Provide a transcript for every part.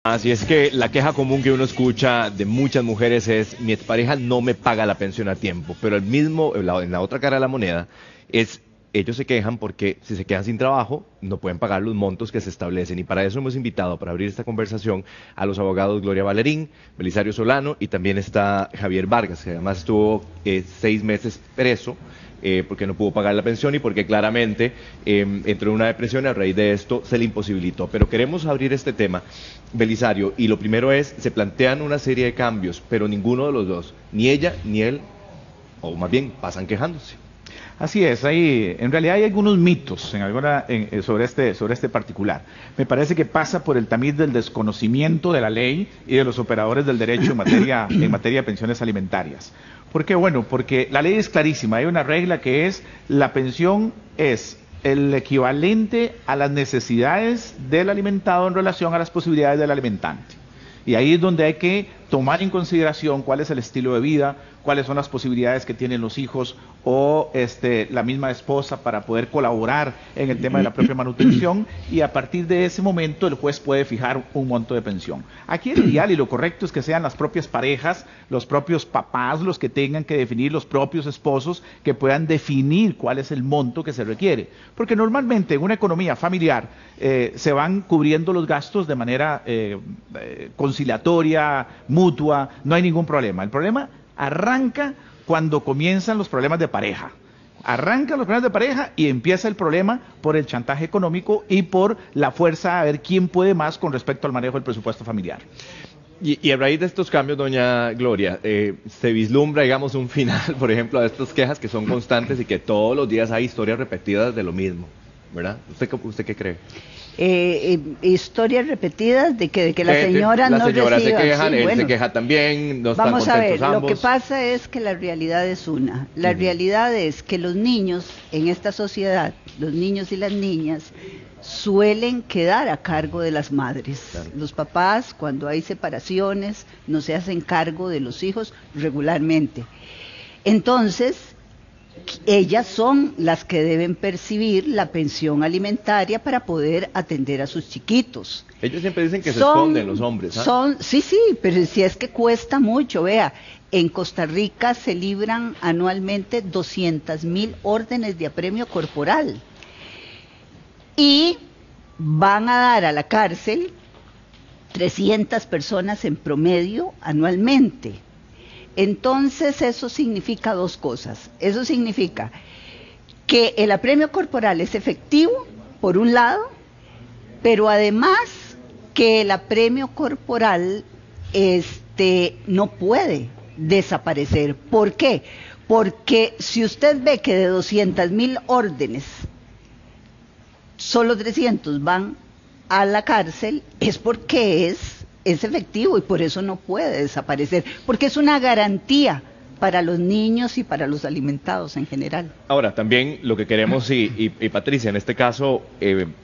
Así es que la queja común que uno escucha de muchas mujeres es: mi expareja no me paga la pensión a tiempo. Pero el mismo, en la otra cara de la moneda, es ellos se quejan porque si se quedan sin trabajo no pueden pagar los montos que se establecen. Y para eso hemos invitado, para abrir esta conversación, a los abogados Gloria Valerín, Belisario Solano, y también está Javier Vargas, que además estuvo 6 meses preso porque no pudo pagar la pensión y porque claramente entró en una depresión y a raíz de esto se le imposibilitó. Pero queremos abrir este tema, Belisario, y lo primero es: se plantean una serie de cambios, pero ninguno de los dos, ni ella ni él, o más bien pasan quejándose. Así es, en realidad hay algunos mitos sobre este particular. Me parece que pasa por el tamiz del desconocimiento de la ley y de los operadores del derecho en materia de pensiones alimentarias. ¿Por qué? Bueno, porque la ley es clarísima, hay una regla que es: la pensión es el equivalente a las necesidades del alimentado en relación a las posibilidades del alimentante. Y ahí es donde hay que tomar en consideración cuál es el estilo de vida, cuáles son las posibilidades que tienen los hijos o la misma esposa para poder colaborar en el tema de la propia manutención, y a partir de ese momento el juez puede fijar un monto de pensión. Aquí el ideal y lo correcto es que sean las propias parejas, los propios papás los que tengan que definir, los propios esposos que puedan definir cuál es el monto que se requiere, porque normalmente en una economía familiar se van cubriendo los gastos de manera conciliatoria, mutua, no hay ningún problema. El problema arranca cuando comienzan los problemas de pareja. Arrancan los problemas de pareja y empieza el problema por el chantaje económico y por la fuerza a ver quién puede más con respecto al manejo del presupuesto familiar. Y a raíz de estos cambios, doña Gloria, se vislumbra, digamos, un final, por ejemplo, a estas quejas que son constantes y que todos los días hay historias repetidas de lo mismo, ¿verdad? ¿Usted qué cree? Historias repetidas de que la señora no reciba. La señora se queja, sí, él bueno, se queja también, no están vamos a ver, contentos ambos. lo que pasa es que la realidad es una. La realidad es que los niños en esta sociedad, los niños y las niñas, suelen quedar a cargo de las madres. Claro. Los papás, cuando hay separaciones, no se hacen cargo de los hijos regularmente. Entonces, ellas son las que deben percibir la pensión alimentaria para poder atender a sus chiquitos. Ellos siempre dicen que se esconden los hombres. ¿Ah? Sí, pero si es que cuesta mucho, vea, en Costa Rica se libran anualmente 200,000 órdenes de apremio corporal y van a dar a la cárcel 300 personas en promedio anualmente. Entonces eso significa dos cosas. Eso significa que el apremio corporal es efectivo, por un lado, pero además que el apremio corporal no puede desaparecer. ¿Por qué? Porque si usted ve que de 200,000 órdenes, solo 300 van a la cárcel, es porque es efectivo y por eso no puede desaparecer, porque es una garantía para los niños y para los alimentados en general. Ahora, también lo que queremos, y Patricia, en este caso,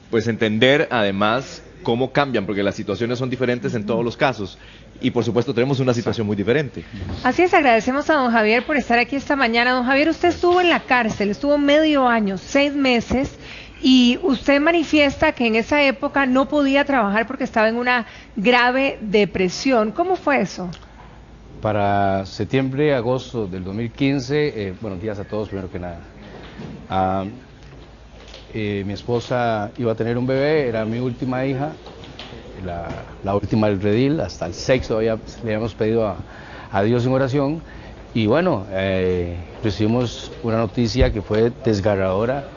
pues entender además cómo cambian, porque las situaciones son diferentes en todos los casos, y por supuesto tenemos una situación muy diferente. Así es, agradecemos a don Javier por estar aquí esta mañana. Don Javier, usted estuvo en la cárcel, estuvo medio año, 6 meses, y usted manifiesta que en esa época no podía trabajar porque estaba en una grave depresión. ¿Cómo fue eso? Para septiembre, agosto del 2015, buenos días a todos, primero que nada. Mi esposa iba a tener un bebé, era mi última hija, la última del redil, hasta el sexto le habíamos pedido a Dios en oración, y bueno, recibimos una noticia que fue desgarradora,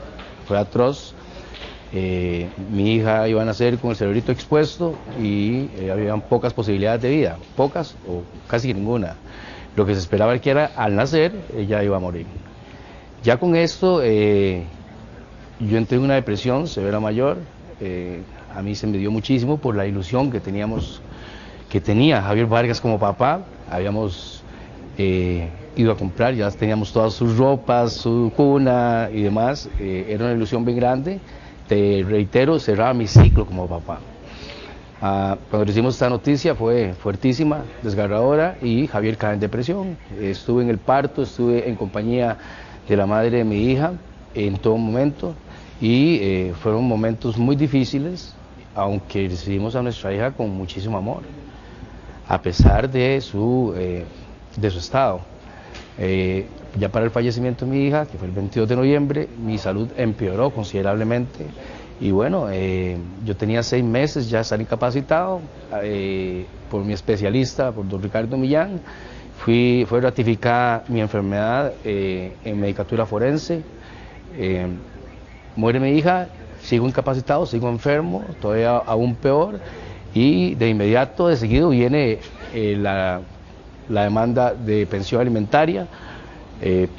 fue atroz. Mi hija iba a nacer con el cerebrito expuesto y habían pocas posibilidades de vida, pocas o casi ninguna. Lo que se esperaba es que al nacer ella iba a morir. Ya con esto yo entré en una depresión severa mayor. A mí se me dio muchísimo por la ilusión que tenía Javier Vargas como papá. Habíamos ido a comprar, ya teníamos todas sus ropas, su cuna y demás. Era una ilusión bien grande. Te reitero, cerraba mi ciclo como papá. Cuando recibimos esta noticia fue fuertísima, desgarradora, y Javier cae en depresión. Estuve en el parto, estuve en compañía de la madre de mi hija en todo momento, y fueron momentos muy difíciles. aunque recibimos a nuestra hija con muchísimo amor, a pesar de su estado. Ya para el fallecimiento de mi hija, que fue el 22 de noviembre, mi salud empeoró considerablemente. Y bueno, yo tenía 6 meses ya estar incapacitado por mi especialista, por don Ricardo Millán. Fue ratificada mi enfermedad en medicatura forense. Muere mi hija, sigo incapacitado, sigo enfermo, todavía aún peor. Y de inmediato, de seguido, viene la demanda de pensión alimentaria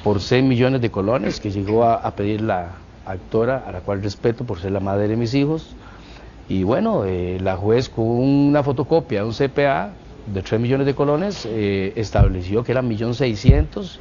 por 6 millones de colones que llegó a pedir la actora, a la cual respeto por ser la madre de mis hijos. Y bueno, la juez, con una fotocopia de un CPA de 3 millones de colones, estableció que eran 1.600.000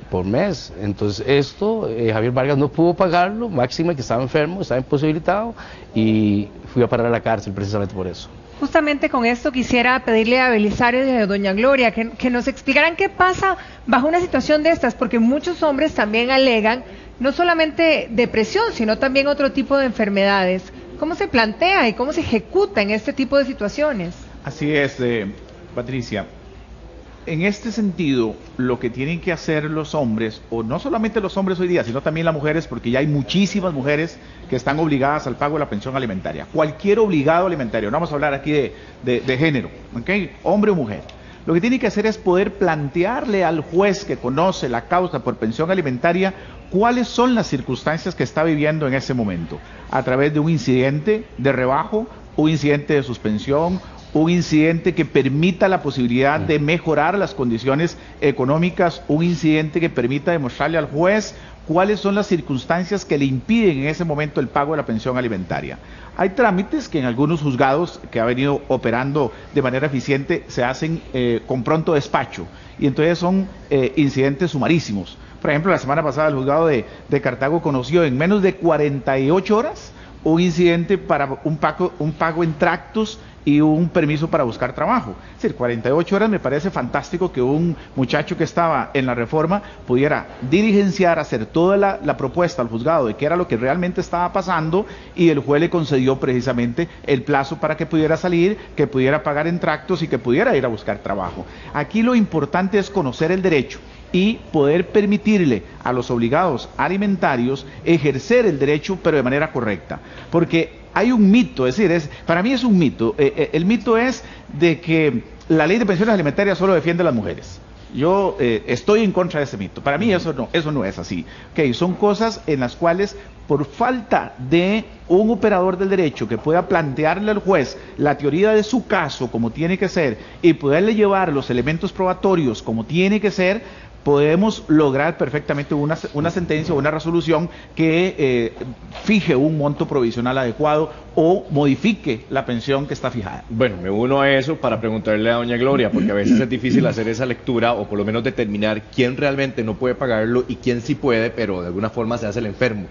por mes. Entonces esto, Javier Vargas no pudo pagarlo, máxima que estaba enfermo, estaba imposibilitado, y fui a parar a la cárcel precisamente por eso. Justamente con esto quisiera pedirle a Belisario y a doña Gloria que nos explicaran qué pasa bajo una situación de estas, porque muchos hombres también alegan no solamente depresión, sino también otro tipo de enfermedades. ¿Cómo se plantea y cómo se ejecuta en este tipo de situaciones? Así es, Patricia. En este sentido, lo que tienen que hacer los hombres, o no solamente los hombres hoy día, sino también las mujeres, porque ya hay muchísimas mujeres que están obligadas al pago de la pensión alimentaria. Cualquier obligado alimentario, no vamos a hablar aquí de género, ¿okay? Hombre o mujer. Lo que tiene que hacer es poder plantearle al juez que conoce la causa por pensión alimentaria cuáles son las circunstancias que está viviendo en ese momento, a través de un incidente de rebajo, un incidente de suspensión, un incidente que permita la posibilidad de mejorar las condiciones económicas, un incidente que permita demostrarle al juez cuáles son las circunstancias que le impiden en ese momento el pago de la pensión alimentaria. Hay trámites que en algunos juzgados que ha venido operando de manera eficiente se hacen con pronto despacho, y entonces son incidentes sumarísimos. Por ejemplo, la semana pasada el juzgado de Cartago conoció en menos de 48 horas un incidente para un pago en tractos y un permiso para buscar trabajo. Es decir, 48 horas me parece fantástico que un muchacho que estaba en la reforma pudiera diligenciar, hacer toda la propuesta al juzgado de qué era lo que realmente estaba pasando, y el juez le concedió precisamente el plazo para que pudiera salir, que pudiera pagar en tractos y que pudiera ir a buscar trabajo. Aquí lo importante es conocer el derecho y poder permitirle a los obligados alimentarios ejercer el derecho, pero de manera correcta. Porque hay un mito, es decir, para mí es un mito. El mito es de que la ley de pensiones alimentarias solo defiende a las mujeres. Yo estoy en contra de ese mito. Para mí eso no es así. Okay, son cosas en las cuales, por falta de un operador del derecho que pueda plantearle al juez la teoría de su caso como tiene que ser y poderle llevar los elementos probatorios como tiene que ser, podemos lograr perfectamente una sentencia o una resolución que fije un monto provisional adecuado o modifique la pensión que está fijada. Bueno, me uno a eso para preguntarle a doña Gloria, porque a veces es difícil hacer esa lectura, o por lo menos determinar quién realmente no puede pagarlo y quién sí puede, pero de alguna forma se hace el enfermo,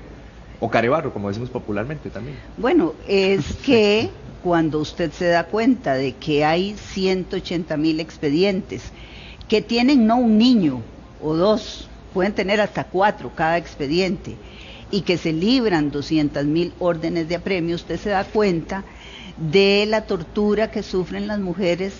o carebarro, como decimos popularmente también. Bueno, es que cuando usted se da cuenta de que hay 180.000 expedientes que tienen no un niño o 2, pueden tener hasta 4 cada expediente, y que se libran 200.000 órdenes de apremio, usted se da cuenta de la tortura que sufren las mujeres.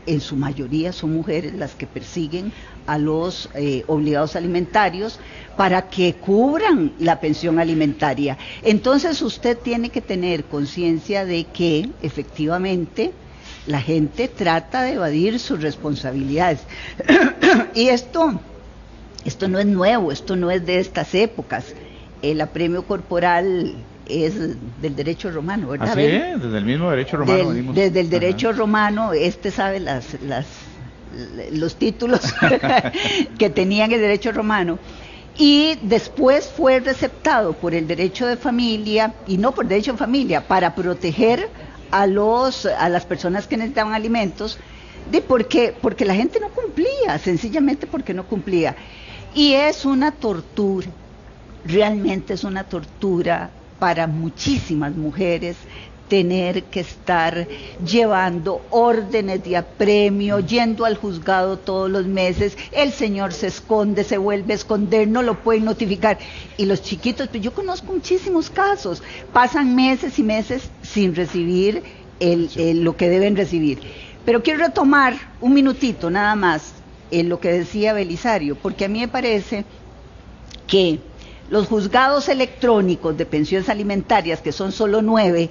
En su mayoría son mujeres las que persiguen a los obligados alimentarios para que cubran la pensión alimentaria. Entonces usted tiene que tener conciencia de que efectivamente la gente trata de evadir sus responsabilidades. Y esto no es nuevo, esto no es de estas épocas. El apremio corporal es del derecho romano, ¿verdad? Así es, desde el mismo derecho romano venimos. Desde el derecho romano, sabe los títulos que tenían el derecho romano. Y después fue receptado por el derecho de familia, y no por derecho de familia, para proteger a las personas que necesitaban alimentos, porque la gente no cumplía, sencillamente porque no cumplía. Y es una tortura, realmente es una tortura para muchísimas mujeres tener que estar llevando órdenes de apremio, yendo al juzgado todos los meses, el señor se esconde, se vuelve a esconder, no lo pueden notificar. Y los chiquitos, pues yo conozco muchísimos casos, pasan meses y meses sin recibir lo que deben recibir. Pero quiero retomar un minutito nada más en lo que decía Belisario, porque a mí me parece que los juzgados electrónicos de pensiones alimentarias, que son solo 9,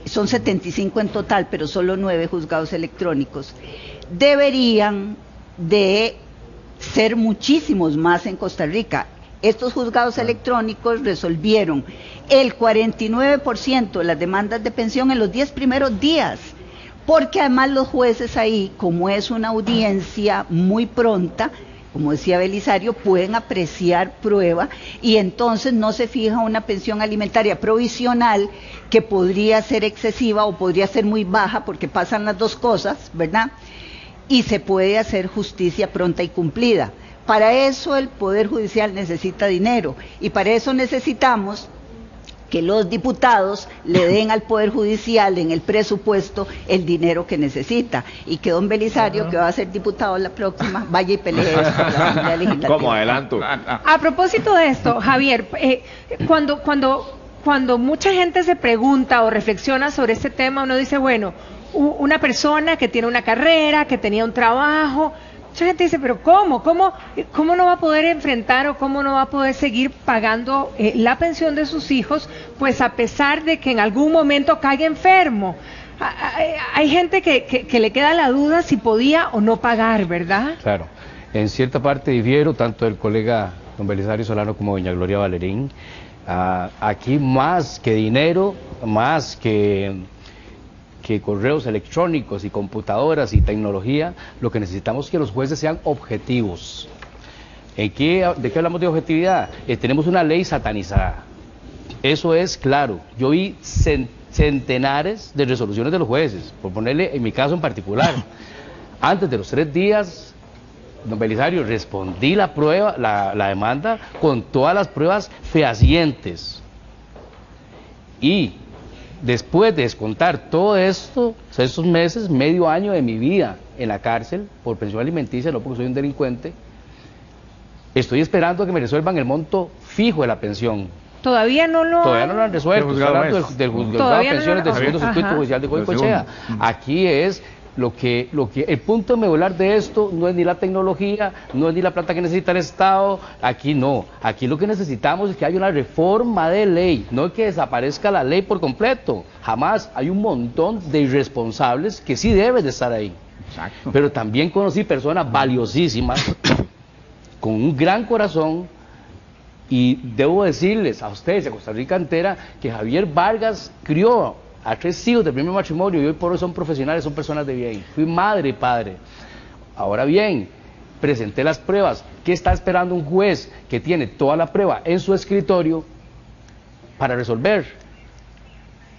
son 75 en total, pero solo 9 juzgados electrónicos, deberían de ser muchísimos más en Costa Rica. Estos juzgados electrónicos resolvieron el 49% de las demandas de pensión en los 10 primeros días, porque además los jueces ahí, como es una audiencia muy pronta, como decía Belisario, pueden apreciar prueba y entonces no se fija una pensión alimentaria provisional que podría ser excesiva o podría ser muy baja, porque pasan las dos cosas, ¿verdad? Y se puede hacer justicia pronta y cumplida. Para eso el Poder Judicial necesita dinero y para eso necesitamos que los diputados le den al Poder Judicial en el presupuesto el dinero que necesita y que don Belisario, que va a ser diputado la próxima, vaya y pelee esto con la Asamblea Legislativa. ¿Cómo adelanto? A propósito de esto, Javier, cuando mucha gente se pregunta o reflexiona sobre este tema, uno dice, bueno, una persona que tiene una carrera, que tenía un trabajo, mucha gente dice, pero ¿cómo no va a poder enfrentar o cómo no va a poder seguir pagando la pensión de sus hijos, pues a pesar de que en algún momento caiga enfermo? Hay gente que le queda la duda si podía o no pagar, ¿verdad? Claro, en cierta parte difiero tanto del colega don Belisario Solano como doña Gloria Valerín. Aquí más que dinero, más que correos electrónicos y computadoras y tecnología, lo que necesitamos es que los jueces sean objetivos. ¿De qué hablamos de objetividad? Tenemos una ley satanizada, eso es claro. Yo vi centenares de resoluciones de los jueces, por ponerle en mi caso en particular. Antes de los 3 días, don Belisario, respondí la demanda con todas las pruebas fehacientes. Y después de descontar todo esto, estos meses, medio año de mi vida en la cárcel, por pensión alimenticia, no porque soy un delincuente, estoy esperando a que me resuelvan el monto fijo de la pensión. Todavía no lo han resuelto. Estoy hablando del juzgado de pensiones del segundo circuito judicial de Goicoechea. Aquí es el punto medular de esto no es ni la tecnología, no es ni la plata que necesita el Estado, aquí no. Aquí lo que necesitamos es que haya una reforma de ley, no que desaparezca la ley por completo. Jamás. Hay un montón de irresponsables que sí deben de estar ahí. Exacto. Pero también conocí personas valiosísimas, con un gran corazón, y debo decirles a ustedes, a Costa Rica entera, que Javier Vargas crió a 3 hijos del primer matrimonio y hoy por hoy son profesionales, son personas de bien. Fui madre y padre. Ahora bien, presenté las pruebas. ¿Qué está esperando un juez que tiene toda la prueba en su escritorio para resolver?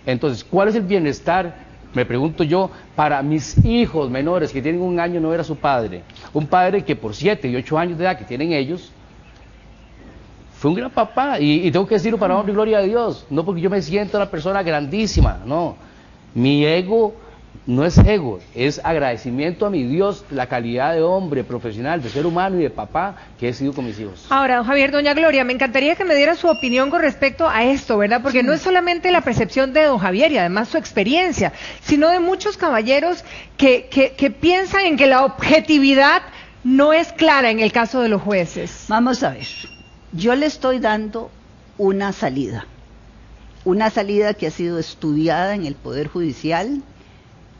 Entonces, ¿cuál es el bienestar, me pregunto yo, para mis hijos menores que tienen 1 año no ver a su padre? Un padre que por 7 y 8 años de edad que tienen ellos, fue un gran papá, y tengo que decirlo para honra y gloria de Dios, no porque yo me siento una persona grandísima, no. Mi ego no es ego, es agradecimiento a mi Dios, la calidad de hombre, profesional, de ser humano y de papá que he sido con mis hijos. Ahora, don Javier, doña Gloria, me encantaría que me diera su opinión con respecto a esto, ¿verdad? Porque no es solamente la percepción de don Javier y además su experiencia, sino de muchos caballeros que piensan en que la objetividad no es clara en el caso de los jueces. Vamos a ver. Yo le estoy dando una salida que ha sido estudiada en el Poder Judicial,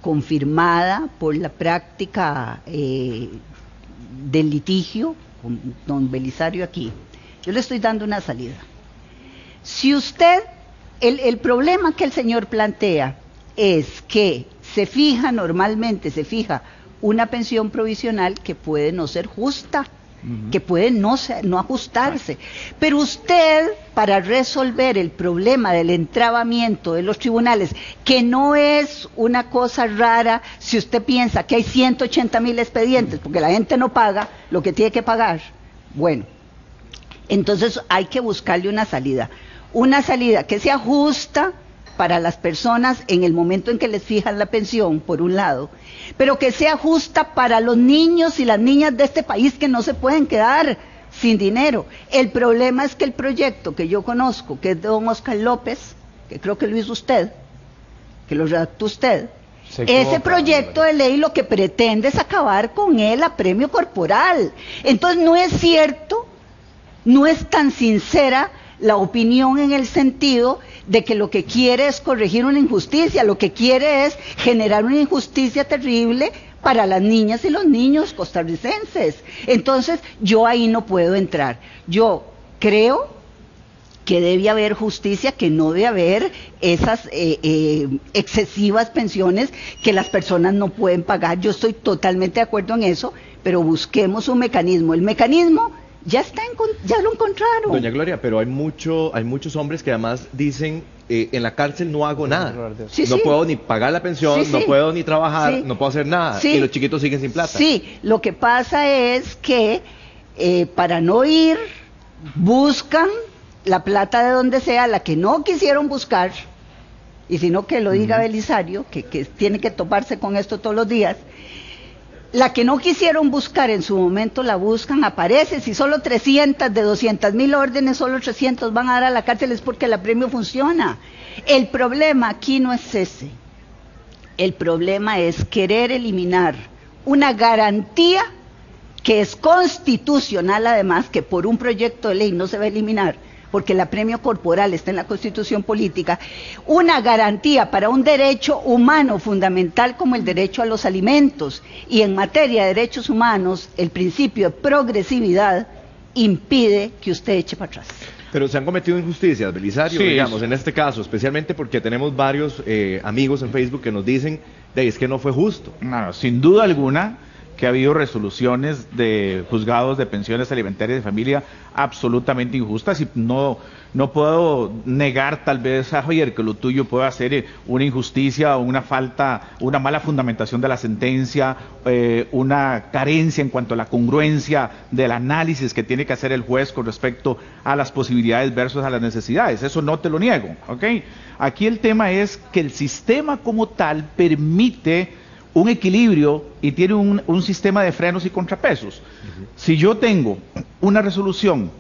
confirmada por la práctica del litigio, con don Belisario aquí. Yo le estoy dando una salida. Si usted, el problema que el señor plantea es que normalmente se fija una pensión provisional que puede no ser justa, que puede no ajustarse, pero usted, para resolver el problema del entrabamiento de los tribunales, que no es una cosa rara si usted piensa que hay 180,000 expedientes, porque la gente no paga lo que tiene que pagar, bueno, entonces hay que buscarle una salida que sea justa, para las personas en el momento en que les fijan la pensión, por un lado, pero que sea justa para los niños y las niñas de este país que no se pueden quedar sin dinero. El problema es que el proyecto que yo conozco, que es de don Oscar López, que creo que lo hizo usted, que lo redactó usted, ese proyecto de ley lo que pretende es acabar con el apremio corporal. Entonces no es cierto, no es tan sincera la opinión en el sentido de que lo que quiere es corregir una injusticia, lo que quiere es generar una injusticia terrible para las niñas y los niños costarricenses. Entonces yo ahí no puedo entrar. Yo creo que debe haber justicia, que no debe haber esas excesivas pensiones que las personas no pueden pagar. Yo estoy totalmente de acuerdo en eso, pero busquemos un mecanismo. El mecanismo ya lo encontraron. Doña Gloria, pero hay muchos hombres que además dicen, en la cárcel no hago nada. Sí, no puedo ni pagar la pensión, no puedo ni trabajar, no puedo hacer nada. Y los chiquitos siguen sin plata. Sí, lo que pasa es que para no ir, buscan la plata de donde sea, la que no quisieron buscar, y sino que lo diga Belisario, que tiene que toparse con esto todos los días. La que no quisieron buscar en su momento la buscan, aparece. Si solo 300 de 200,000 órdenes, solo 300 van a dar a la cárcel, es porque el apremio funciona. El problema aquí no es ese. El problema es querer eliminar una garantía que es constitucional, además, que por un proyecto de ley no se va a eliminar, porque el apremio corporal está en la Constitución política, una garantía para un derecho humano fundamental como el derecho a los alimentos. Y en materia de derechos humanos, el principio de progresividad impide que usted eche para atrás. Pero se han cometido injusticias, Belisario, sí, digamos, en este caso, especialmente porque tenemos varios amigos en Facebook que nos dicen, es que no fue justo. No, sin duda alguna que ha habido resoluciones de juzgados de pensiones alimentarias de familia absolutamente injustas, y no puedo negar tal vez a Javier que lo tuyo pueda ser una injusticia o una falta, una mala fundamentación de la sentencia, una carencia en cuanto a la congruencia del análisis que tiene que hacer el juez con respecto a las posibilidades versus a las necesidades. Eso no te lo niego, ¿ok? Aquí el tema es que el sistema como tal permite un equilibrio y tiene un sistema de frenos y contrapesos. Si yo tengo una resolución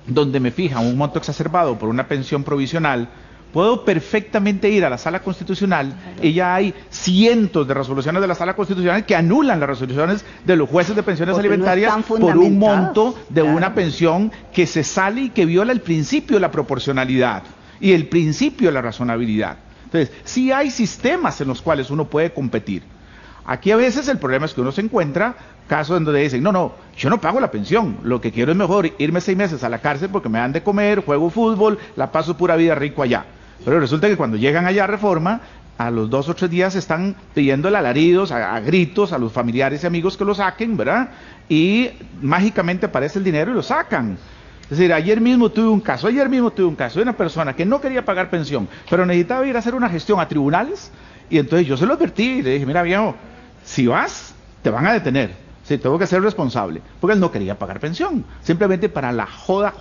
donde me fijan un monto exacerbado por una pensión provisional, puedo perfectamente ir a la Sala Constitucional y ya hay cientos de resoluciones de la Sala Constitucional que anulan las resoluciones de los jueces de pensiones alimentarias por un monto de una pensión que se sale y que viola el principio de la proporcionalidad y el principio de la razonabilidad. Entonces, sí hay sistemas en los cuales uno puede competir. Aquí a veces el problema es que uno se encuentra casos en donde dicen, no, yo no pago la pensión, lo que quiero es mejor irme 6 meses a la cárcel porque me dan de comer, juego fútbol, la paso pura vida rico allá. Pero resulta que cuando llegan allá a Reforma, a los 2 o 3 días están pidiéndole alaridos, a gritos a los familiares y amigos que lo saquen, ¿verdad? Y mágicamente aparece el dinero y lo sacan. Es decir, ayer mismo tuve un caso de una persona que no quería pagar pensión, pero necesitaba ir a hacer una gestión a tribunales, y entonces yo se lo advertí y le dije, mira viejo, si vas, te van a detener. Sí, tengo que ser responsable, porque él no quería pagar pensión, simplemente para la joda,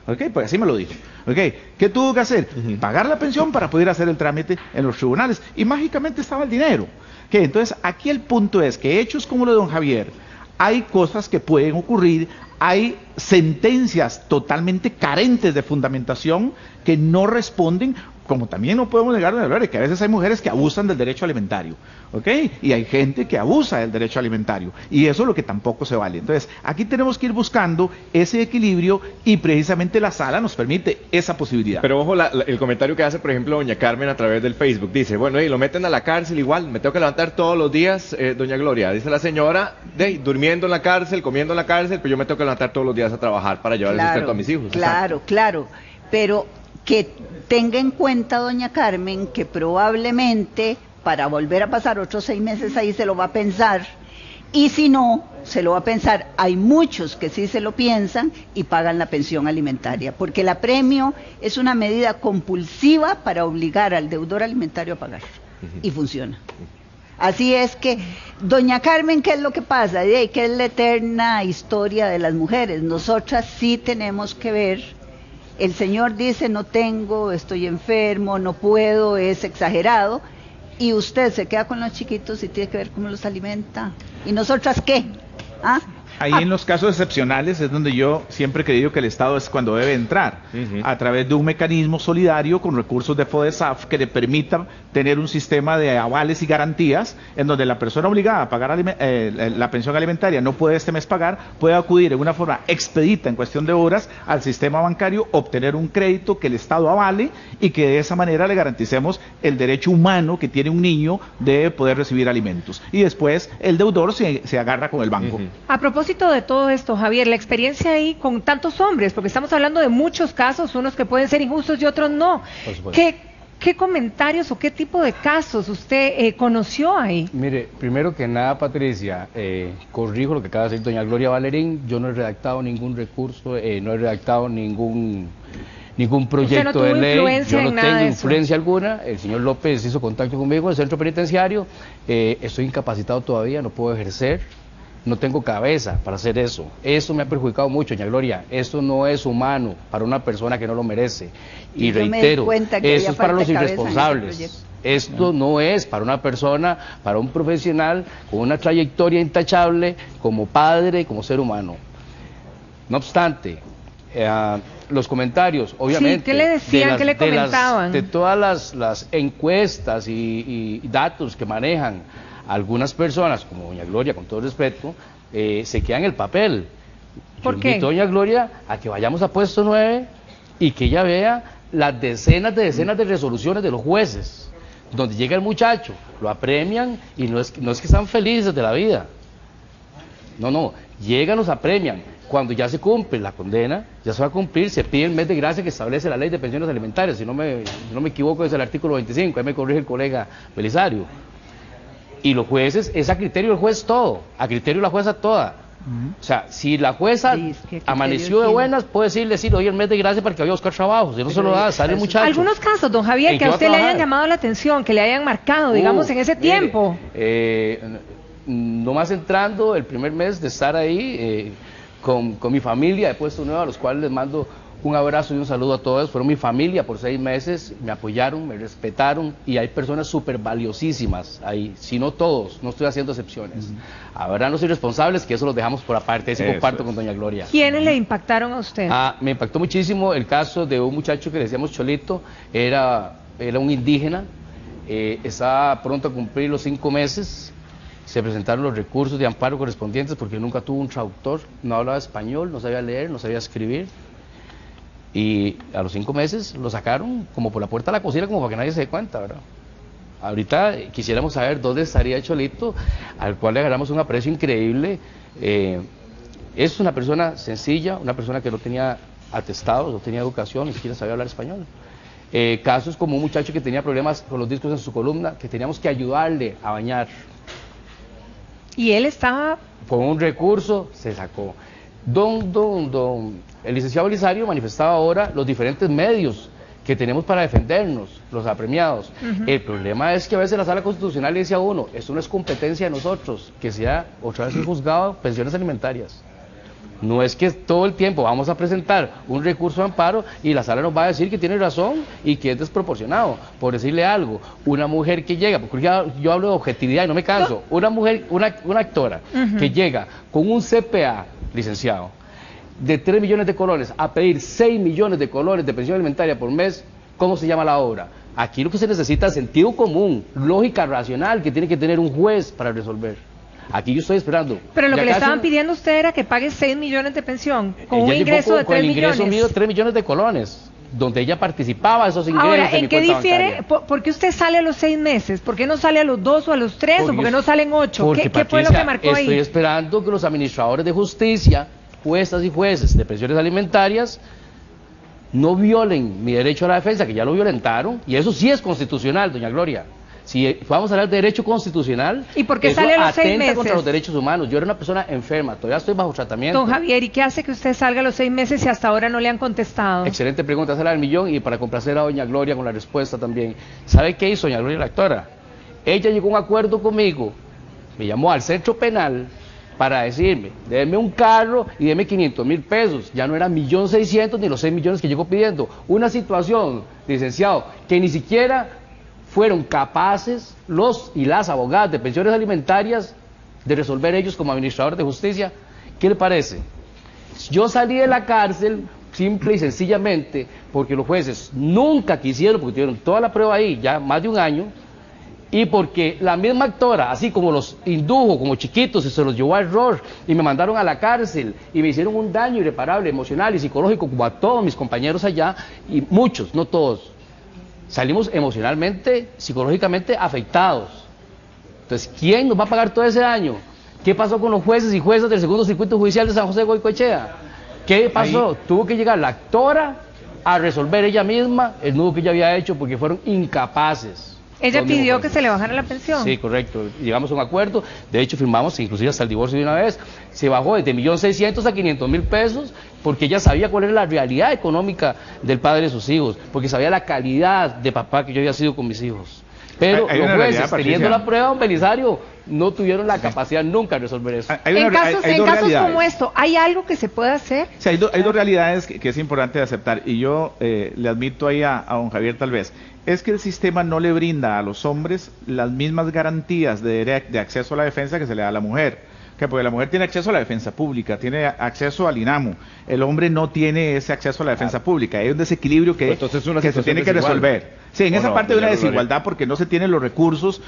¿ok? Pues así me lo dijo, ¿ok? ¿Qué tuvo que hacer? Pagar la pensión para poder hacer el trámite en los tribunales, y mágicamente estaba el dinero. ¿Ok? Entonces, aquí el punto es que hechos como lo de don Javier, hay cosas que pueden ocurrir, hay sentencias totalmente carentes de fundamentación que no responden, como también no podemos negar que a veces hay mujeres que abusan del derecho alimentario, ¿ok? Y hay gente que abusa del derecho alimentario, y eso es lo que tampoco se vale. Entonces, aquí tenemos que ir buscando ese equilibrio, y precisamente la sala nos permite esa posibilidad. Pero ojo, el comentario que hace, por ejemplo, doña Carmen a través del Facebook, dice, bueno, lo meten a la cárcel igual, me tengo que levantar todos los días, doña Gloria, dice la señora, durmiendo en la cárcel, comiendo en la cárcel, pero yo me tengo que levantar todos los días a trabajar para llevar el sustento a mis hijos. Claro, pero que tenga en cuenta doña Carmen que probablemente para volver a pasar otros 6 meses ahí se lo va a pensar, y si no, se lo va a pensar. Hay muchos que sí se lo piensan y pagan la pensión alimentaria, porque el apremio es una medida compulsiva para obligar al deudor alimentario a pagar, y funciona. Así es que, doña Carmen, ¿qué es lo que pasa? Que es la eterna historia de las mujeres. Nosotras sí tenemos que ver El señor dice, no tengo, estoy enfermo, no puedo, es exagerado, y usted se queda con los chiquitos y tiene que ver cómo los alimenta. ¿Y nosotras qué? ¿Ah? Ahí en los casos excepcionales es donde yo siempre he creído que el Estado es cuando debe entrar, a través de un mecanismo solidario con recursos de FODESAF que le permita tener un sistema de avales y garantías en donde la persona obligada a pagar la pensión alimentaria no puede este mes pagar, puede acudir en una forma expedita en cuestión de horas al sistema bancario, obtener un crédito que el Estado avale y que de esa manera le garanticemos el derecho humano que tiene un niño de poder recibir alimentos. Y después el deudor se agarra con el banco. A propósito de todo esto, Javier, la experiencia ahí con tantos hombres, porque estamos hablando de muchos casos, unos que pueden ser injustos y otros no. ¿Qué comentarios o qué tipo de casos usted conoció ahí? Mire, primero que nada, Patricia, corrijo lo que acaba de decir doña Gloria Valerín, yo no he redactado ningún recurso, no he redactado ningún proyecto de ley, yo no tengo influencia alguna. El señor López hizo contacto conmigo en el centro penitenciario, estoy incapacitado todavía, no puedo ejercer. No tengo cabeza para hacer eso. Eso me ha perjudicado mucho, doña Gloria. Esto no es humano para una persona que no lo merece. Y reitero, eso es para los irresponsables. Esto no es para una persona, para un profesional con una trayectoria intachable como padre, como ser humano. No obstante, los comentarios, obviamente, sí, ¿qué le decían, qué le comentaban? De todas las encuestas y datos que manejan algunas personas, como doña Gloria, con todo respeto, se quedan en el papel. ¿Por qué? Invito a doña Gloria a que vayamos a puesto 9 y que ella vea las decenas de resoluciones de los jueces, donde llega el muchacho, lo apremian y no es que están felices de la vida. No, llegan, los apremian. Cuando ya se cumple la condena, ya se va a cumplir, se pide el mes de gracia que establece la ley de pensiones alimentarias. Si no me equivoco, es el artículo 25, ahí me corrige el colega Belisario. Y los jueces, es a criterio del juez todo, a criterio de la jueza toda. O sea, si la jueza amaneció de buenas, puede decirle, sí, le doy el mes de gracia para que vaya a buscar trabajo. Si no se lo da, sale el muchacho. Algunos casos, don Javier, que a usted le hayan llamado la atención, que le hayan marcado, digamos, en ese tiempo. Nomás entrando el primer mes de estar ahí, con mi familia de Puesto Nuevo, a los cuales les mando un abrazo y un saludo a todos. Fueron mi familia por 6 meses, me apoyaron, me respetaron, y hay personas súper valiosísimas ahí, si no todos, no estoy haciendo excepciones. Habrán los irresponsables, que eso los dejamos por aparte, eso comparto con doña Gloria. ¿Quiénes le impactaron a usted? Me impactó muchísimo el caso de un muchacho que le decíamos Cholito, era un indígena, estaba pronto a cumplir los 5 meses, se presentaron los recursos de amparo correspondientes porque nunca tuvo un traductor, no hablaba español, no sabía leer, no sabía escribir. Y a los 5 meses lo sacaron como por la puerta de la cocina, como para que nadie se dé cuenta, ¿verdad? Ahorita quisiéramos saber dónde estaría Cholito, al cual le agarramos un aprecio increíble. Es una persona sencilla, una persona que no tenía atestados, no tenía educación, ni siquiera sabía hablar español. Casos como un muchacho que tenía problemas con los discos en su columna, que teníamos que ayudarle a bañar. Y él estaba... Con un recurso se sacó. El licenciado Belisario manifestaba ahora los diferentes medios que tenemos para defendernos, los apremiados. El problema es que a veces la Sala Constitucional le dice a uno, esto no es competencia de nosotros, que sea otra vez un juzgado pensiones alimentarias. No es que todo el tiempo vamos a presentar un recurso de amparo y la Sala nos va a decir que tiene razón y que es desproporcionado. Por decirle algo, una mujer que llega, porque yo hablo de objetividad y no me canso, una mujer, una actora que llega con un CPA, licenciado, de 3 millones de colones a pedir 6 millones de colones de pensión alimentaria por mes, ¿cómo se llama la obra? Aquí lo que se necesita es sentido común, lógica racional que tiene que tener un juez para resolver. Aquí yo estoy esperando. Pero lo que le estaban pidiendo a usted era que pague 6 millones de pensión, con un ingreso de 3 millones. Con el ingreso mío, 3 millones de colones, donde ella participaba de esos ingresos. Ahora, ¿en qué difiere? ¿Por qué usted sale a los 6 meses? ¿Por qué no sale a los 2 o a los 3? ¿O por qué no salen 8? ¿Qué fue lo que marcó ahí? Estoy esperando que los administradores de justicia, juezas y jueces de pensiones alimentarias, no violen mi derecho a la defensa, que ya lo violentaron, y eso sí es constitucional, doña Gloria. Si vamos a hablar de derecho constitucional, ¿y por qué sale a los 6 meses? Atenta contra los derechos humanos. Yo era una persona enferma, todavía estoy bajo tratamiento. Don Javier, ¿y qué hace que usted salga a los 6 meses y hasta ahora no le han contestado? Excelente pregunta, hazla al millón, y para complacer a doña Gloria con la respuesta también. ¿Sabe qué hizo doña Gloria, la actora? Ella llegó a un acuerdo conmigo, me llamó al centro penal para decirme, déme un carro y déme 500,000 pesos. Ya no eran 1.600.000 ni los 6 millones que llegó pidiendo. Una situación, licenciado, que ni siquiera fueron capaces los y las abogadas de pensiones alimentarias de resolver ellos como administradores de justicia. ¿Qué le parece? Yo salí de la cárcel simple y sencillamente porque los jueces nunca quisieron, porque tuvieron toda la prueba ahí, ya más de un año, y porque la misma actora, así como los indujo como chiquitos y se los llevó a error y me mandaron a la cárcel y me hicieron un daño irreparable, emocional y psicológico, como a todos mis compañeros allá, y muchos, no todos, salimos emocionalmente, psicológicamente afectados. Entonces, ¿quién nos va a pagar todo ese daño? ¿Qué pasó con los jueces y juezas del segundo circuito judicial de San José de Goicoechea? ¿Qué pasó? Ahí tuvo que llegar la actora a resolver ella misma el nudo que ella había hecho porque fueron incapaces. Ella pidió que se le bajara la pensión. Sí, correcto. Llegamos a un acuerdo. De hecho, firmamos inclusive hasta el divorcio de una vez. Se bajó desde 1.600.000 a 500,000 pesos porque ella sabía cuál era la realidad económica del padre de sus hijos, porque sabía la calidad de papá que yo había sido con mis hijos. Pero los jueces, teniendo la prueba, don Belisario, no tuvieron la capacidad nunca de resolver eso. En casos como esto, ¿hay algo que se puede hacer? Sí, hay dos realidades que es importante aceptar, y yo le admito ahí a don Javier tal vez. Es que el sistema no le brinda a los hombres las mismas garantías de acceso a la defensa que se le da a la mujer. Porque la mujer tiene acceso a la defensa pública, tiene acceso al INAMU. El hombre no tiene ese acceso a la defensa pública. Hay un desequilibrio que se tiene que resolver. Sí, en esa parte hay una desigualdad porque no se tienen los recursos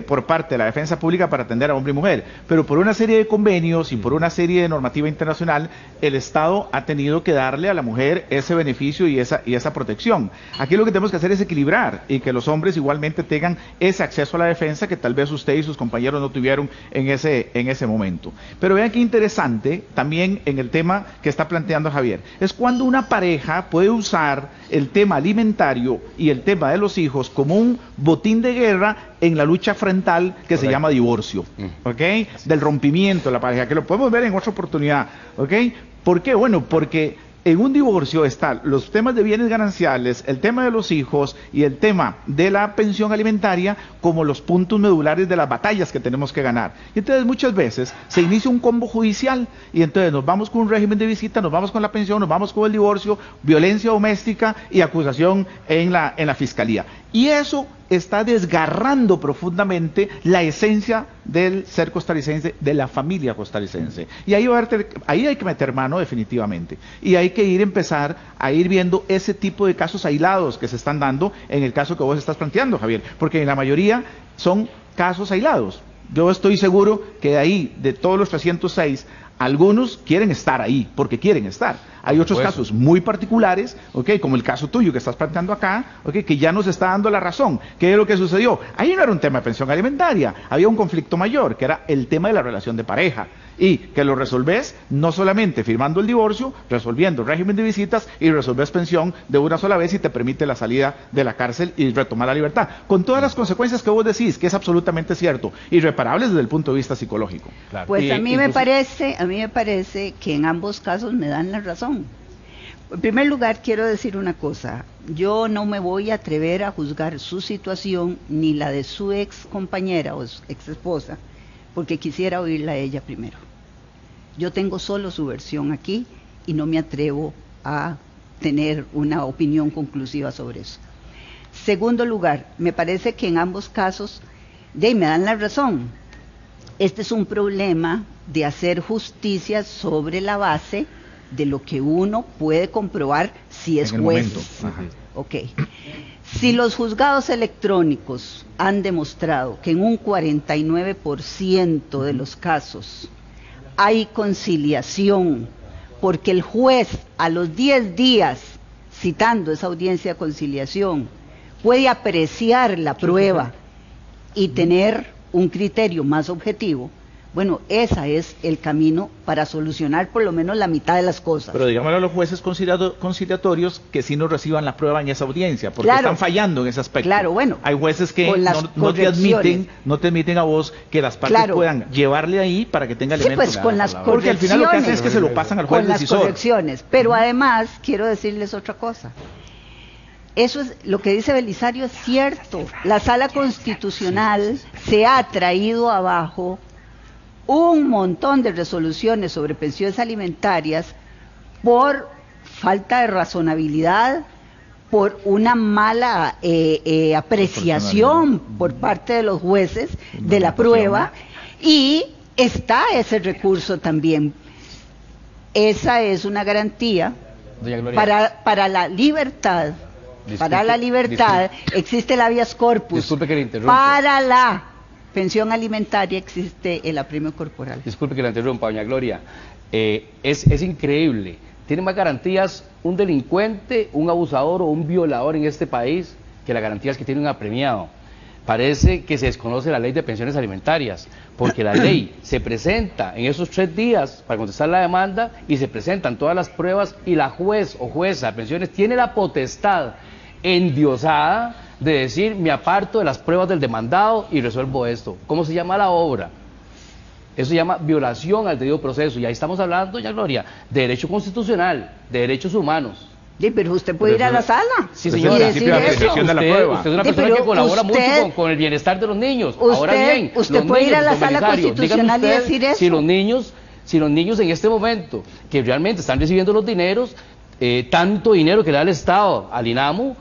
por parte de la defensa pública para atender a hombre y mujer. Pero por una serie de convenios y por una serie de normativa internacional, el Estado ha tenido que darle a la mujer ese beneficio y esa protección. Aquí lo que tenemos que hacer es equilibrar y que los hombres igualmente tengan ese acceso a la defensa que tal vez usted y sus compañeros no tuvieron en ese momento. Pero vean qué interesante también en el tema que está planteando Javier, es cuando una pareja puede usar el tema alimentario y el tema de los hijos como un botín de guerra en la lucha frontal que se llama divorcio, ¿ok? Del rompimiento de la pareja, que lo podemos ver en otra oportunidad, ¿ok? ¿Por qué? Bueno, porque en un divorcio están los temas de bienes gananciales, el tema de los hijos y el tema de la pensión alimentaria como los puntos medulares de las batallas que tenemos que ganar. Y entonces muchas veces se inicia un combo judicial y entonces nos vamos con un régimen de visita, nos vamos con la pensión, nos vamos con el divorcio, violencia doméstica y acusación en la fiscalía. Y eso está desgarrando profundamente la esencia del ser costarricense, de la familia costarricense. Y ahí hay que meter mano definitivamente. Y hay que empezar a ir viendo ese tipo de casos aislados que se están dando en el caso que vos estás planteando, Javier. Porque en la mayoría son casos aislados. Yo estoy seguro que de ahí, de todos los 306, algunos quieren estar ahí, porque quieren estar. Hay otros casos muy particulares, como el caso tuyo que estás planteando acá, que ya nos está dando la razón. ¿Qué es lo que sucedió? Ahí no era un tema de pensión alimentaria, había un conflicto mayor, que era el tema de la relación de pareja. Y que lo resolvés no solamente firmando el divorcio, resolviendo el régimen de visitas y resolvés pensión de una sola vez y te permite la salida de la cárcel y retomar la libertad. Con todas las consecuencias que vos decís, que es absolutamente cierto, irreparables desde el punto de vista psicológico. Claro. Pues a mí me parece que en ambos casos me dan la razón. En primer lugar, quiero decir una cosa. Yo no me voy a atrever a juzgar su situación ni la de su ex compañera o ex esposa, porque quisiera oírla a ella primero. Yo tengo solo su versión aquí y no me atrevo a tener una opinión conclusiva sobre eso. Segundo lugar, me parece que en ambos casos, me dan la razón. Este es un problema de hacer justicia sobre la base de lo que uno puede comprobar si es juez. Ok. Si los juzgados electrónicos han demostrado que en un 49% de los casos hay conciliación, porque el juez a los 10 días, citando esa audiencia de conciliación, puede apreciar la prueba y tener un criterio más objetivo, bueno, ese es el camino para solucionar por lo menos la mitad de las cosas. Pero digámosle a los jueces conciliatorios que sí nos reciban la prueba en esa audiencia, porque están fallando en ese aspecto. Claro, bueno. Hay jueces que no te admiten a vos que las partes puedan llevarle ahí para que tenga elementos. Pues con las correcciones. Porque al final lo que hacen es que se lo pasan al juez decisor. Con las correcciones. Pero además, quiero decirles otra cosa. Eso es lo que dice Belisario, es cierto. La Sala Constitucional se ha traído abajo un montón de resoluciones sobre pensiones alimentarias por falta de razonabilidad, por una mala apreciación por parte de los jueces de la prueba, y está ese recurso también. Esa es una garantía para la libertad. Para la libertad existe el habeas corpus. Disculpe que le interrumpa. Para la pensión alimentaria existe el apremio corporal. Disculpe que la interrumpa, doña Gloria. Es increíble. Tiene más garantías un delincuente, un abusador o un violador en este país que las garantías que tiene un apremiado. Parece que se desconoce la ley de pensiones alimentarias, porque la ley se presenta en esos 3 días para contestar la demanda y se presentan todas las pruebas y la juez o jueza de pensiones tiene la potestad endiosada de decir: me aparto de las pruebas del demandado y resuelvo esto. ¿Cómo se llama la obra? Eso se llama violación al debido proceso, y ahí estamos hablando, doña Gloria, de derecho constitucional, de derechos humanos. Sí, pero usted puede ir a la sala. Sí, señora. Y decir eso. Usted es una persona que colabora mucho con el bienestar de los niños. Ahora bien, usted puede ir a la sala constitucional y decir eso. Si los niños en este momento, que realmente están recibiendo los dineros, tanto dinero que le da el Estado al INAMU,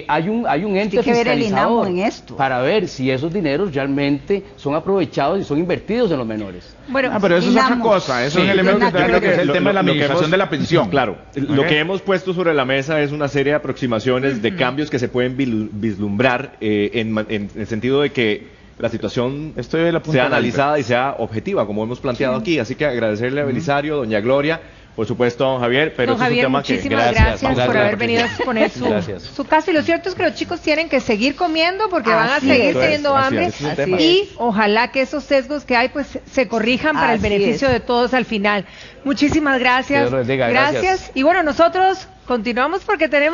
hay un ente fiscalizador para ver si esos dineros realmente son aprovechados y son invertidos en los menores. Bueno, pero eso es otra cosa, eso es un elemento que es el tema de la administración de la pensión. Claro, lo que hemos puesto sobre la mesa es una serie de aproximaciones de cambios que se pueden vislumbrar en el sentido de que la situación sea analizada y sea objetiva, como hemos planteado aquí. Así que agradecerle a Belisario, doña Gloria, por supuesto, don Javier, pero don Javier, es un tema muchísimas gracias por haber venido a exponer su caso. Y lo cierto es que los chicos tienen que seguir comiendo porque van a seguir teniendo hambre, y ojalá que esos sesgos que hay pues se corrijan para el beneficio de todos al final. Muchísimas gracias. Gracias. Y bueno, nosotros continuamos porque tenemos